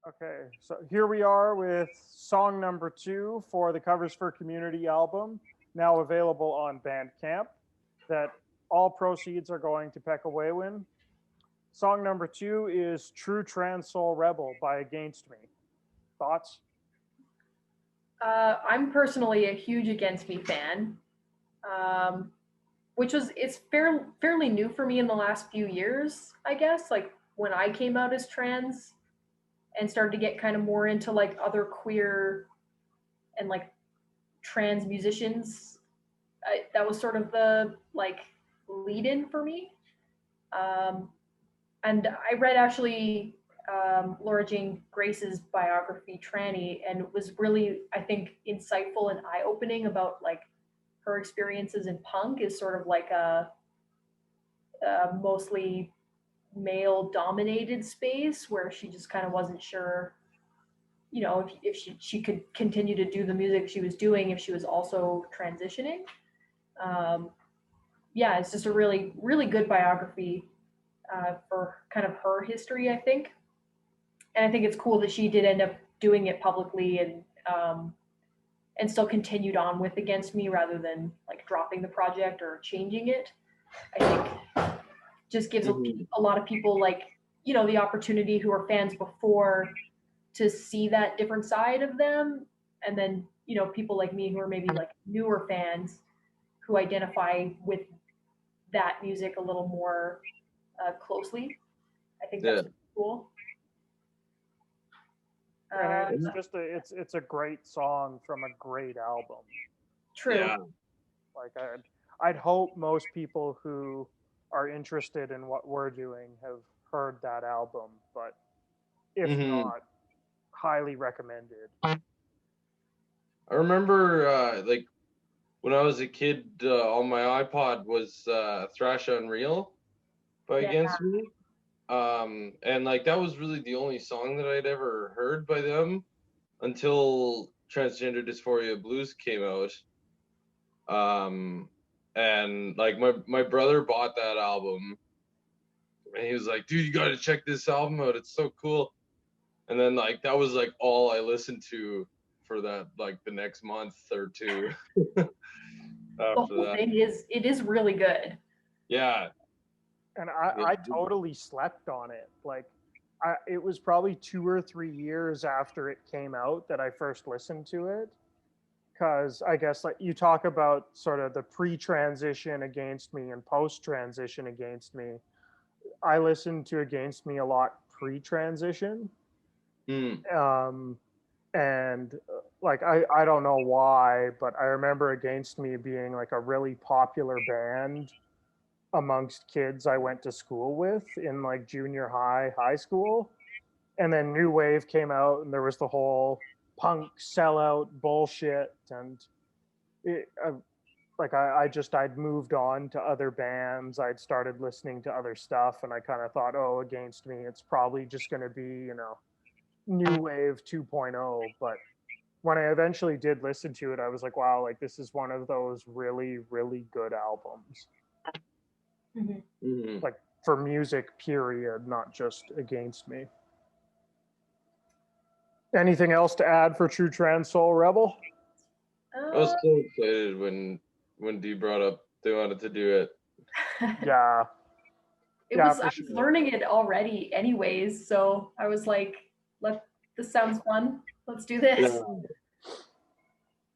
Okay, so here we are with song number 2 for the Covers for Community album, now available on Bandcamp, that all proceeds are going to Pekka Waywin. Song number 2 is True Trans Soul Rebel by Against Me. Thoughts? I'm personally a huge Against Me fan, which it's fairly new for me in the last few years, I guess. Like when I came out as trans and started to get kind of more into like other queer and like trans musicians, that was sort of the like lead-in for me. And I read actually Laura Jane Grace's biography, Tranny, and it was really, I think, insightful and eye-opening about like her experiences in punk is sort of like a mostly male-dominated space where she just kind of wasn't sure, you know, if she could continue to do the music she was doing if she was also transitioning. Yeah, it's just a really, really good biography for kind of her history, I think. And I think it's cool that she did end up doing it publicly and still continued on with Against Me rather than like dropping the project or changing it. I think just gives a lot of people like, you know, the opportunity who were fans before to see that different side of them. And then, you know, people like me who are maybe like newer fans who identify with that music a little more closely. I think that's cool. And it's just it's a great song from a great album. True. Yeah. Like I'd hope most people who are interested in what we're doing have heard that album, but if not, highly recommended. I remember like when I was a kid, on my iPod was Thrash Unreal by Against Me. And like that was really the only song that I'd ever heard by them until Transgender Dysphoria Blues came out. And like my brother bought that album and he was like, dude, you gotta check this album out, it's so cool. And then like that was like all I listened to for that like the next month or two. The whole thing is really good. Yeah. And I totally slept on it. Like, it was probably 2 or 3 years after it came out that I first listened to it. Because I guess like you talk about sort of the pre-transition Against Me and post-transition Against Me. I listened to Against Me a lot pre-transition. And like I don't know why, but I remember Against Me being like a really popular band amongst kids I went to school with in like junior high school. And then New Wave came out and there was the whole punk sellout bullshit. And I'd moved on to other bands. I'd started listening to other stuff and I kind of thought, oh, Against Me, it's probably just going to be, you know, New Wave 2.0. But when I eventually did listen to it, I was like, wow, like this is one of those really, really good albums. Like for music, period, not just Against Me. Anything else to add for True Trans Soul Rebel? I was so excited when Dee brought up they wanted to do it. Yeah. I was learning it already anyways, so I was like, this sounds fun. Let's do this.